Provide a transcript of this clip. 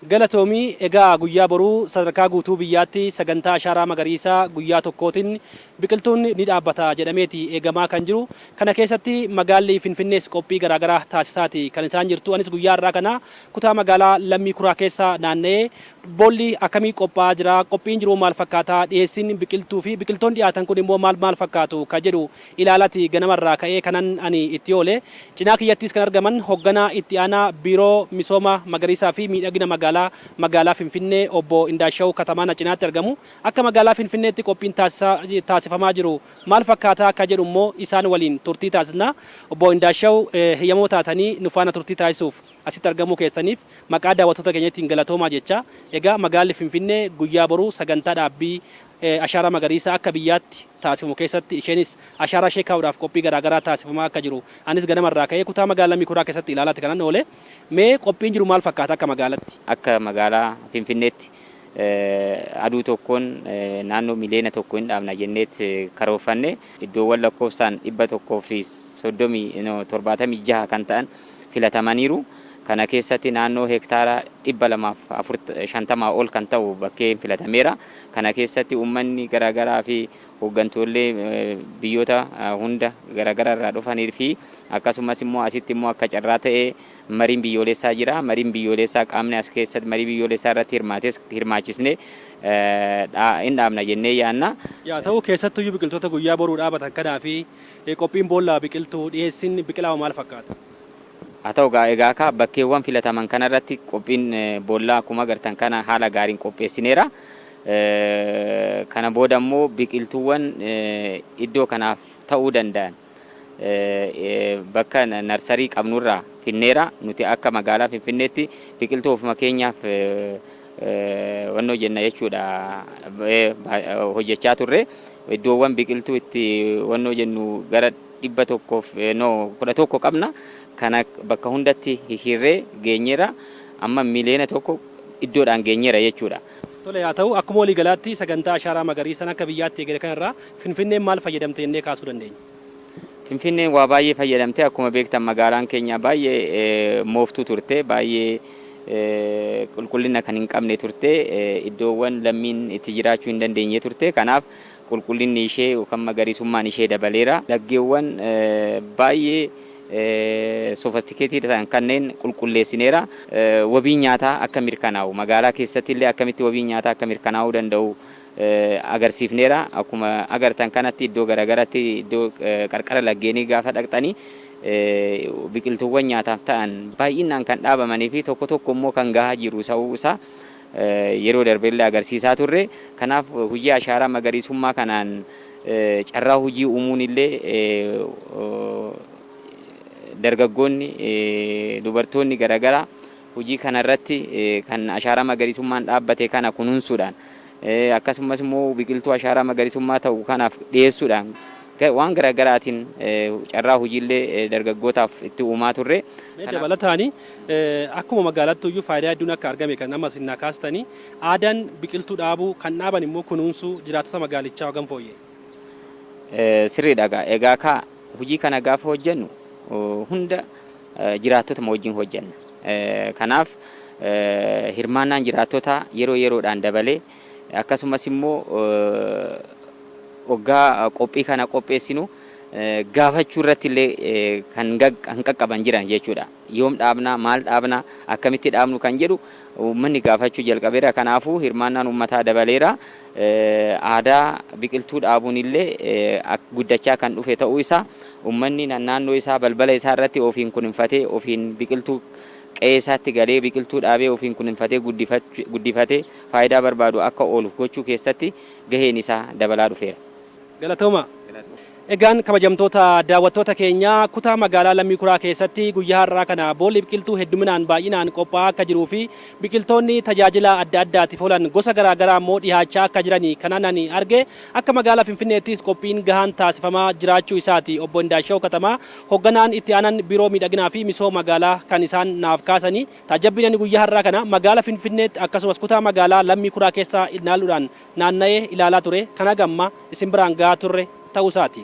Galatoomii egaa guyyaa boruu sadarkaa guutuu biyyaatti sagantaa ashaaraa magariisaa guyyaa tokkootiin biqiltuun ni dhaabbata jedhameeti eegamaa kan jiru. Kana keessatti magaalli Finfinnees qophii garaagaraa taasisaati kan isaan jirtu. Anis guyyaa irraa kana kutaa magaalaa Lammii Kuraa keessa naanna'ee boolli akkamii qophaa'aa jira, qophiin jiru maal fakkaata, dhiyeessiin biqiltuu fi biqiltoonni dhiyaatan kun immoo maal fakkaatu kan jedhu ilaalaati ganamarraa ka'ee kanan ani itti oole. Cinaa kiyyattis kan argaman hoogganaa itti aanaa biiroo misooma magariisaa fi miidhagina magaalaa Finfinnee obbo Indaashaw Katamaan cinaatti argamu. Akka magaalaa Finfinneetti qophiin taasifamaa jiru maal fakkaata akka jedhu immoo isaan waliin turtii taasisna. Obbo Indaashaw hiyyamoo taatanii nu faana turtii taasisuuf asitti argamuu keessaniif maqaa daawwattoota keenyaatiin galatoomaa jecha. Egaa magaalli Finfinnee guyyaa boruu sagantaa dhaabbii ashaaraa magariisaa akka biyyaatti taasifamu keessatti isheenis ashaaraa ishee kaa'uudhaaf qophii garaagaraa taasifamaa akka jiru. Anis ganamarraa ka'ee kutaa magaalaa Lammii Kuraa keessatti ilaalaatti kanan oole. Mee qophiin jiru maal fakkaata akka magaalaatti? Akka magaalaa Finfinneetti aduu tokkoon naannoo miliyoona tokko hin dhaabna jenneetti karoorfanne iddoowwan lakkoofsaan 176 kan ta'an filatamaniiru. Kana keessatti naannoo hektaara 250 ol kan ta'u bakkee filatameera. Kana keessatti uummanni garaagaraa fi hooggantoollee biyyoota hunda garaagaraa irraa dhufanii fi akkasumas immoo asitti immoo akka carraa ta'ee mariin biyyoolessaa jira. Mariin biyyoolessaa qaamni as keessatti marii biyyoolessaa irratti hirmaachisne hin dhaabna jennee yaanna. Yaa ta'u keessattuu biqiltoota guyyaa boruu dhaabatan kanaa fi qophiin boolla biqiltuu dhiyeessiin biqilaa maal fakkaata? Haa ta'u egaa bakkeewwan filataman kanarratti qophiin boollaa akkuma agartan kana haala gaariin qopheessineera. Kana booda immoo biqiltuuwwan iddoo kanaaf ta'uu danda'an bakka narsarii qabnurraa finneera. Nuti akka magaalaa Finfinneetti biqiltuu ofuma keenyaaf wannoo jenna jechuudha hojjechaa turre. Iddoowwan biqiltuu itti wannoo jennu gara 11 qabna. Kana bakka hundatti hirree geenyeera. Amma miliyoona tokko iddoodhaan geenyeera jechuudha. Tole yaa ta'u akkuma walii galaatti sagantaa ashaaraa magariisaa akka biyyaatti eegale kanarraa Finfinneen maal fayyadamte jennee kaasuu dandeenya? Finfinneen waa baay'ee fayyadamte. Akkuma beektan magaalaan keenya baay'ee mooftuu turte, baay'ee qulqullina kan hin qabne turte, iddoowwan lammiin itti jiraachuu hin dandeenye turte. Kanaaf qulqullinni ishee yookaan magariisummaan ishee dabaleera. Laggeewwan baay'ee sophisticated ta'an kanneen qulqulleessineera. Wabii nyaataa akka mirkanaa'u magaalaa keessatti illee akkamitti wabii nyaataa akka mirkanaa'uu danda'u agarsiifneera. Akkuma agartan kanatti iddoo garaagaraatti iddoo qarqara laggeenii gaafa dhaqxanii biqiltuuwwan nyaataaf ta'an baay'inaan kan dhaabamanii fi tokko tokko immoo kan gahaa jiru ta'uu isaa yeroo darbeellee agarsiisaa turre. Kanaaf hojii ashaaraa magariisummaa kanaan carraa hojii uumuun illee dargaggoonni dubartoonni garaagaraa hojii kanarratti kan ashaaraa magariisummaan dhaabbate kana kunuunsuudhaan akkasumas immoo biqiltuu ashaaraa magariisummaa ta'u kanaaf dhiyeessuudhaan waan garaagaraatiin carraa hojiillee dargaggootaaf itti uumaa turre. Dabalataani akkuma magaalaatti iyyuu faayidaa hedduun akka argame kan amma sinnaa kaastanii aadaan biqiltuu dhaabuu kan dhaaban immoo kunuunsuu jiraattota magaalichaa hagam fooyyee? Sirriidha. Egaa hojii kana gaafa hojjennu hunda jiraattota wajjin hojjenna. Kanaaf hirmaannaan jiraattota yeroodhaan dabalee akkasumas immoo waggaa qophii kana qopheessinu gaafachuu irratti illee kan qaqqaban jiran jechuudha. Yoom dhaabna, maal dhaabna, akkamitti dhaabnu kan jedhu uummanni gaafachuu jalqabeera. Kanaafuu hirmaannaan uummataa dabaleera. Aadaa biqiltuu dhaabuun illee guddachaa kan dhufe ta'uu isaa uummanni naannoo isaa balbala isaa irratti ofiin kunuunfatee ofiin biqiltuu qe'ee isaatti galee biqiltuu dhaabee ofiin kunuunfatee guddifatee faayidaa barbaadu akka oolu gochuu keessatti gaheen isaa dabalaa dhufeera. Galatooma. Egaan kabajamtoota daawwattoota keenya kutaa magaalaa Lammii Kuraa keessatti guyyaa har'aa kana boolli biqiltuu hedduminaan baay'inaan qophaa'aa akka jiruu fi biqiltoonni tajaajila adda addaatiif oolan gosa garaagaraa immoo dhiyaachaa akka jiranii kanan ani arge. Akka magaalaa Finfinneettis qophiin gahaan taasifamaa jiraachuu isaati obbo Indaashaw Katamaa hoogganaan itti aanan biiroo miidhaginaa fi misooma magaalaa kan isaan naaf kaasanii tajaajilni guyyaa har'aa kana magaalaa Finfinneetti akkasumas kutaa magaalaa Lammii Kuraa keessa ilaaluudhaan naanna'ee ilaalaa ture. Kana gamma isin biraan gahaa turre ta'uu isaati.